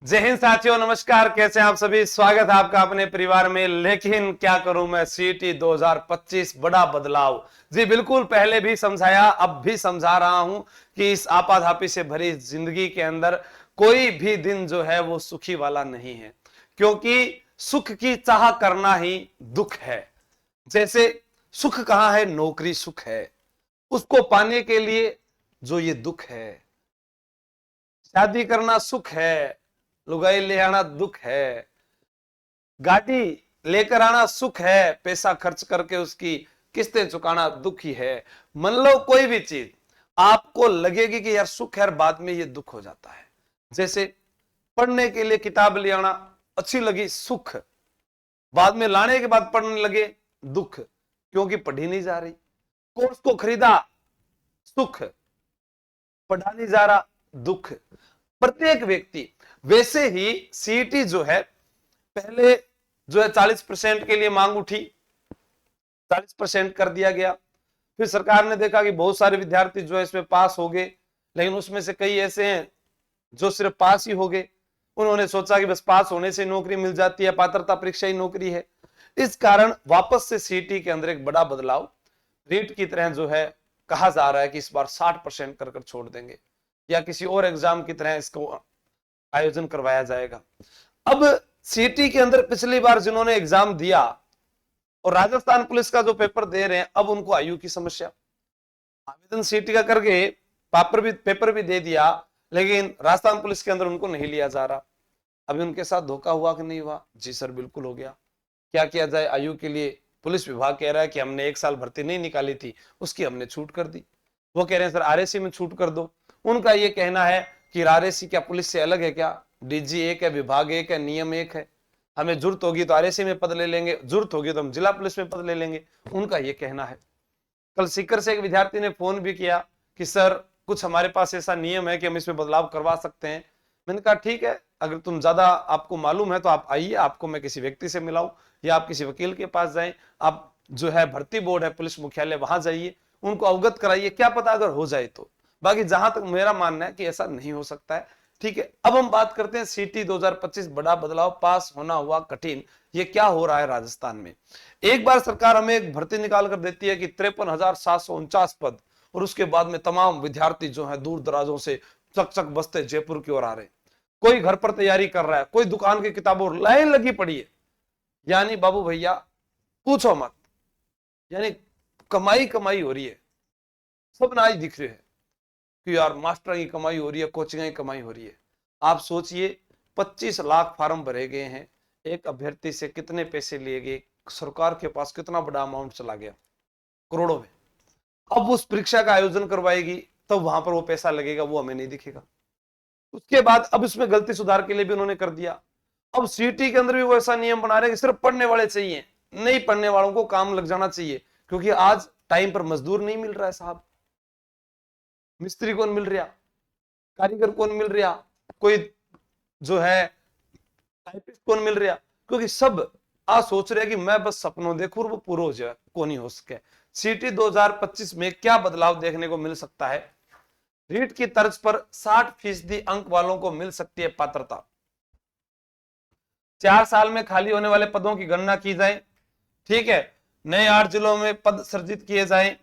जय हिंद साथियों, नमस्कार। कैसे हैं आप सभी? स्वागत है आपका अपने परिवार में। लेकिन क्या करूं मैं, सीटी 2025 बड़ा बदलाव। जी बिल्कुल, पहले भी समझाया, अब भी समझा रहा हूं कि इस आपाधापी से भरी जिंदगी के अंदर कोई भी दिन जो है वो सुखी वाला नहीं है, क्योंकि सुख की चाह करना ही दुख है। जैसे सुख कहां है? नौकरी सुख है, उसको पाने के लिए जो ये दुख है। शादी करना सुख है, लुगाई ले आना दुख है। गाड़ी लेकर आना सुख है, पैसा खर्च करके उसकी किस्तें चुकाना दुख ही है। मान लो कोई भी चीज आपको लगेगी कि यार सुख है, बाद में ये दुख हो जाता है। जैसे पढ़ने के लिए किताब ले आना अच्छी लगी, सुख। बाद में लाने के बाद पढ़ने लगे, दुख, क्योंकि पढ़ी नहीं जा रही। कोर्स को खरीदा, सुख। पढ़ा नहीं जा रहा, दुख। प्रत्येक व्यक्ति वैसे ही सीईटी जो है, पहले जो है 40% के लिए मांग उठी, 40% कर दिया गया। फिर सरकार ने देखा कि बहुत सारे विद्यार्थी जो है इसमें पास हो गए, लेकिन उसमें से कई ऐसे हैं जो सिर्फ पास ही हो गए। उन्होंने सोचा कि बस पास होने से नौकरी मिल जाती है, पात्रता परीक्षा ही नौकरी है। इस कारण वापस से सीईटी के अंदर एक बड़ा बदलाव, रीट की तरह जो है कहा जा रहा है कि इस बार 60% कर छोड़ देंगे, या किसी और एग्जाम की तरह इसको आयोजन करवाया जाएगा। अब सीटी के अंदर पिछली बार जिन्होंने एग्जाम दिया और राजस्थान पुलिस का जो पेपर दे रहे हैं, अब उनको आयु की समस्या। आवेदन सीटी का करके पेपर भी दे दिया, लेकिन राजस्थान पुलिस के अंदर उनको नहीं लिया जा रहा। अभी उनके साथ धोखा हुआ कि नहीं हुआ? जी सर, बिल्कुल हो गया। क्या किया जाए? आयु के लिए पुलिस विभाग कह रहा है कि हमने 1 साल भर्ती नहीं निकाली थी, उसकी हमने छूट कर दी। वो कह रहे हैं सर आरएसी में छूट कर दो। उनका ये कहना है कि आरएसी क्या पुलिस से अलग है क्या? डीजी एक है, विभाग एक है, नियम एक है। हमें जरूरत होगी तो आरएसी में पद ले लेंगे, जरूरत होगी तो हम जिला पुलिस में पद ले लेंगे, उनका ये कहना है। कल सीकर से एक विद्यार्थी ने फोन भी किया कि सर कुछ हमारे पास ऐसा नियम है कि हम इसमें बदलाव करवा सकते हैं। मैंने कहा ठीक है, अगर तुम ज्यादा आपको मालूम है तो आप आइए, आपको मैं किसी व्यक्ति से मिलाऊं, या आप किसी वकील के पास जाएं। आप जो है भर्ती बोर्ड है पुलिस मुख्यालय, वहां जाइए, उनको अवगत कराइए, क्या पता अगर हो जाए तो। बाकी जहां तक मेरा मानना है कि ऐसा नहीं हो सकता है। ठीक है, अब हम बात करते हैं सीटी 2025 बड़ा बदलाव, पास होना हुआ कठिन। ये क्या हो रहा है राजस्थान में? एक बार सरकार हमें एक भर्ती निकाल कर देती है कि 53,749 पद, और उसके बाद में तमाम विद्यार्थी जो है दूर दराजों से चक चक बसते जयपुर की ओर आ रहे। कोई घर पर तैयारी कर रहा है, कोई दुकान की किताबों लाइन लगी पड़ी है। यानी बाबू भैया पूछो मत, यानी कमाई कमाई हो रही है। सब ना ही दिख रहे हैं कि यार मास्टर की कमाई हो रही है, कोचिंग की कमाई हो रही है। आप सोचिए, 25 लाख फार्म भरे गए हैं, एक अभ्यर्थी से कितने पैसे लिए गए, सरकार के पास कितना बड़ा अमाउंट चला गया, करोड़ों में। अब उस परीक्षा का आयोजन करवाएगी, तब वहां पर वो पैसा लगेगा, वो हमें नहीं दिखेगा। उसके बाद अब इसमें गलती सुधार के लिए भी उन्होंने कर दिया। अब सीटी के अंदर भी वो ऐसा नियम बना रहे हैं कि सिर्फ पढ़ने वाले चाहिए, नहीं पढ़ने वालों को काम लग जाना चाहिए, क्योंकि आज टाइम पर मजदूर नहीं मिल रहा है साहब। मिस्त्री कौन मिल रहा, कारीगर कौन मिल रहा, कोई जो है टाइपिस्ट कौन मिल रहा, क्योंकि सब आ सोच रहे कि मैं बस सपनों देखूं और वो पूरा हो जाए, कौन ही हो सके। सीटी 2025 में क्या बदलाव देखने को मिल सकता है? रीट की तर्ज पर 60% अंक वालों को मिल सकती है पात्रता। 4 साल में खाली होने वाले पदों की गणना की जाए, ठीक है, नए 8 जिलों में पद सृजित किए जाएं,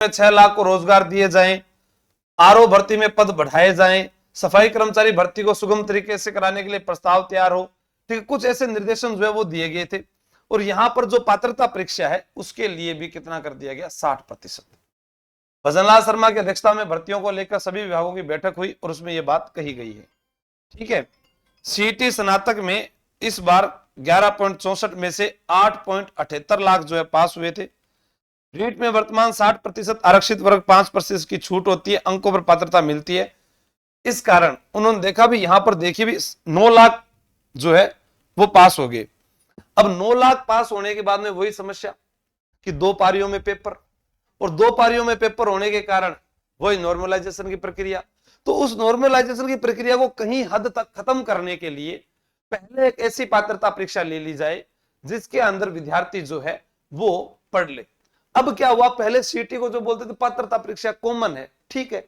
6 लाख को रोजगार दिए जाएं, आरओ भर्ती में पद बढ़ाए जाएं, सफाई कर्मचारी भर्ती को सुगम तरीके से कराने के लिए प्रस्ताव तैयार हो। ठीक है, कुछ ऐसे निर्देशन जो है वो दिए गए थे। और यहां पर जो पात्रता परीक्षा है उसके लिए भी कितना कर दिया गया? 60%। भजनलाल शर्मा की अध्यक्षता में भर्तियों को लेकर सभी विभागों की बैठक हुई और उसमें यह बात कही गई है। ठीक है, सीटी स्नातक में इस बार 11.64 में से 8.78 लाख जो है पास हुए थे। रीट में वर्तमान 60% आरक्षित वर्ग 5% की छूट होती है, अंकों पर पात्रता मिलती है। इस कारण उन्होंने देखा भी, यहां पर देखिए भी 9 लाख जो है वो पास हो गए। अब 9 लाख पास होने के बाद में वही समस्या कि 2 पारियों में पेपर, और 2 पारियों में पेपर होने के कारण वही नॉर्मलाइजेशन की प्रक्रिया। तो उस नॉर्मलाइजेशन की प्रक्रिया को कहीं हद तक खत्म करने के लिए पहले एक ऐसी पात्रता परीक्षा ले ली जाए जिसके अंदर विद्यार्थी जो है वो पढ़ ले। अब क्या हुआ, पहले सीटी को जो बोलते थे पात्रता परीक्षा कॉमन है, ठीक है,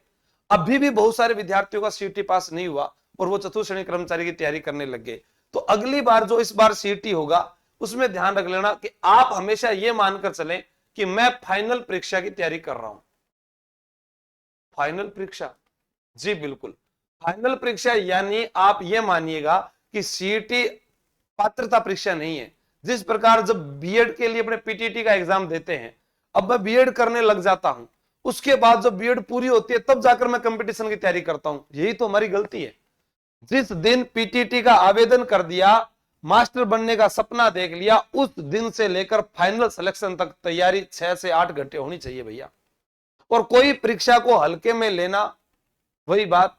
अभी भी बहुत सारे विद्यार्थियों का सीटी पास नहीं हुआ, और वो चतुर्थ श्रेणी कर्मचारी की तैयारी करने लग गए। तो अगली बार जो इस बार सीटी होगा उसमें ध्यान रख लेना कि आप हमेशा ये मानकर चलें कि मैं फाइनल परीक्षा की तैयारी कर रहा हूं। फाइनल परीक्षा, जी बिल्कुल, फाइनल परीक्षा यानी आप ये मानिएगा कि सीईटी पात्रता परीक्षा नहीं है। जिस प्रकार जब बीएड के लिए अपने पीटीटी का एग्जाम देते हैं, अब मैं बीएड करने लग जाता हूं, उसके बाद जब बीएड पूरी होती है तब जाकर मैं कंपटीशन की तैयारी करता हूं। यही तो हमारी गलती है। जिस दिन पीटीटी का आवेदन कर दिया, मास्टर बनने का सपना देख लिया, उस दिन से लेकर फाइनल सिलेक्शन तक तैयारी 6 से 8 घंटे होनी चाहिए भैया। और कोई परीक्षा को हल्के में लेना, वही बात,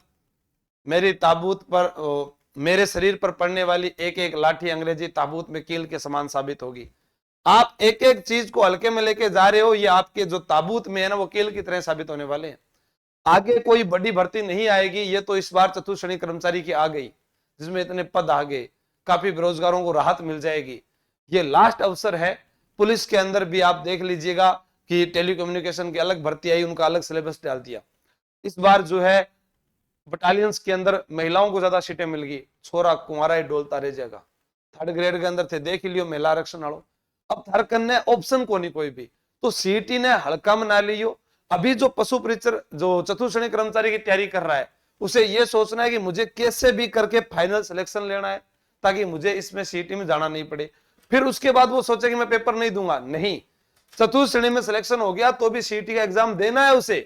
मेरी ताबूत पर मेरे शरीर पर पड़ने वाली एक एक लाठी अंग्रेजी ताबूत में कील के समान साबित होगी। आप एक एक चीज को हल्के में लेके जा रहे हो, ये आपके जो ताबूत में है ना, वो कील की तरह साबित होने वाले हैं। आगे कोई बड़ी भर्ती नहीं आएगी, ये तो इस बार चतुर्थ श्रेणी कर्मचारी की आ गई, जिसमें इतने पद आ गए, काफी बेरोजगारों को राहत मिल जाएगी। ये लास्ट अवसर है। पुलिस के अंदर भी आप देख लीजिएगा कि टेलीकम्युनिकेशन की अलग भर्ती आई, उनका अलग सिलेबस डाल दिया। इस बार जो है बटालियंस के अंदर महिलाओं को ज्यादा सीटें मिल गई, छोरा कुंवारा ही डोलता रह जाएगा। 3rd ग्रेड के अंदर थे, देख लियो महिला आरक्षण वालों। अब थार कन्ने ऑप्शन को नहीं कोई भी, तो सीईटी ने हल्का में ना लियो। अभी जो पशु परिचर जो चतुर्थ श्रेणी कर्मचारी की तैयारी कर रहा है, उसे यह सोचना है कि मुझे कैसे भी करके फाइनल सिलेक्शन लेना है, ताकि मुझे इसमें सीईटी में जाना नहीं पड़े। फिर उसके बाद वो सोचे कि मैं पेपर नहीं दूंगा, नहीं, चतुर्थ श्रेणी में सिलेक्शन हो गया तो भी सीईटी का एग्जाम देना है उसे।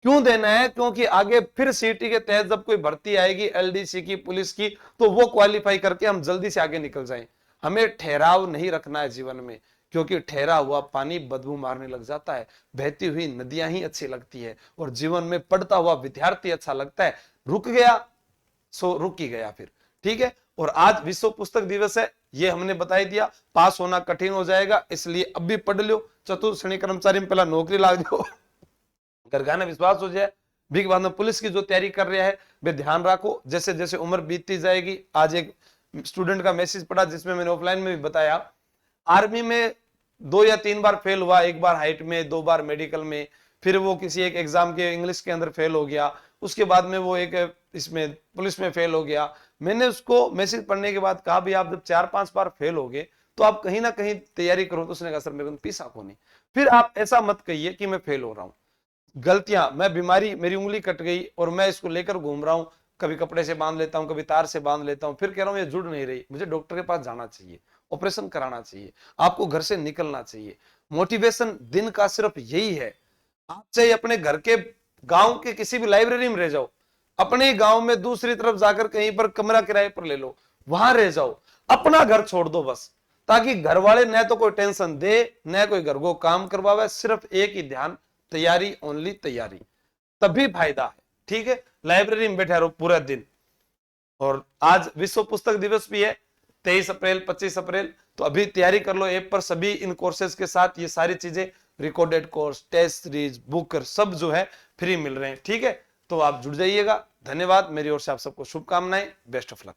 क्यों देना है? क्योंकि आगे फिर सीईटी के तहत जब कोई भर्ती आएगी एलडीसी की, पुलिस की, तो वो क्वालिफाई करके हम जल्दी से आगे निकल जाएं। हमें ठहराव नहीं रखना है जीवन में, क्योंकि ठहरा हुआ पानी बदबू मारने लग जाता है, बहती हुई नदियां ही अच्छी लगती है, और जीवन में पढ़ता हुआ विद्यार्थी अच्छा लगता है। रुक गया सो रुक ही गया फिर, ठीक है। और आज विश्व पुस्तक दिवस है, ये हमने बता दिया। पास होना कठिन हो जाएगा, इसलिए अब भी पढ़ लो। चतुर्थ श्रेणी कर्मचारी में पहला नौकरी लाग दो, घर विश्वास हो जाए। भी बाद में पुलिस की जो तैयारी कर रहा है वे ध्यान रखो, जैसे जैसे उम्र बीतती जाएगी। आज एक स्टूडेंट का मैसेज पढ़ा जिसमें मैंने ऑफलाइन में भी बताया, आर्मी में 2 या 3 बार फेल हुआ, 1 बार हाइट में, 2 बार मेडिकल में, फिर वो किसी एक एग्जाम के इंग्लिश के अंदर फेल हो गया, उसके बाद में वो एक इसमें पुलिस में फेल हो गया। मैंने उसको मैसेज पढ़ने के बाद कहा, भाई आप जब 4-5 बार फेल हो गए तो आप कहीं ना कहीं तैयारी करो। तो उसने कहा, सर मेरे को पीसा को नहीं। फिर आप ऐसा मत कहिए कि मैं फेल हो रहा हूं। गलतियां, मैं बीमारी, मेरी उंगली कट गई और मैं इसको लेकर घूम रहा हूं, कभी कपड़े से बांध लेता हूं, कभी तार से बांध लेता हूं, फिर कह रहा हूं ये जुड़ नहीं रही, मुझे डॉक्टर के पास जाना चाहिए, ऑपरेशन कराना चाहिए, आपको घर से निकलना चाहिए। मोटिवेशन दिन का सिर्फ यही है। आप चाहे अपने घर के गांव के किसी भी लाइब्रेरी में रह जाओ, अपने गांव में दूसरी तरफ जाकर कहीं पर कमरा किराए पर ले लो, वहां रह जाओ, अपना घर छोड़ दो बस, ताकि घर वाले न तो कोई टेंशन दे, न कोई घर को काम करवावे, सिर्फ एक ही ध्यान, तैयारी, ओनली तैयारी, तभी फायदा है। ठीक है, लाइब्रेरी में बैठे रहो पूरा दिन। और आज विश्व पुस्तक दिवस भी है, 23 अप्रैल 25 अप्रैल, तो अभी तैयारी कर लो ऐप पर। सभी इन कोर्सेज के साथ ये सारी चीजें, recorded course, test series, book, सब जो है फ्री मिल रहे हैं। ठीक है, तो आप जुड़ जाइएगा। धन्यवाद, मेरी ओर से आप सबको शुभकामनाएं, बेस्ट ऑफ लक।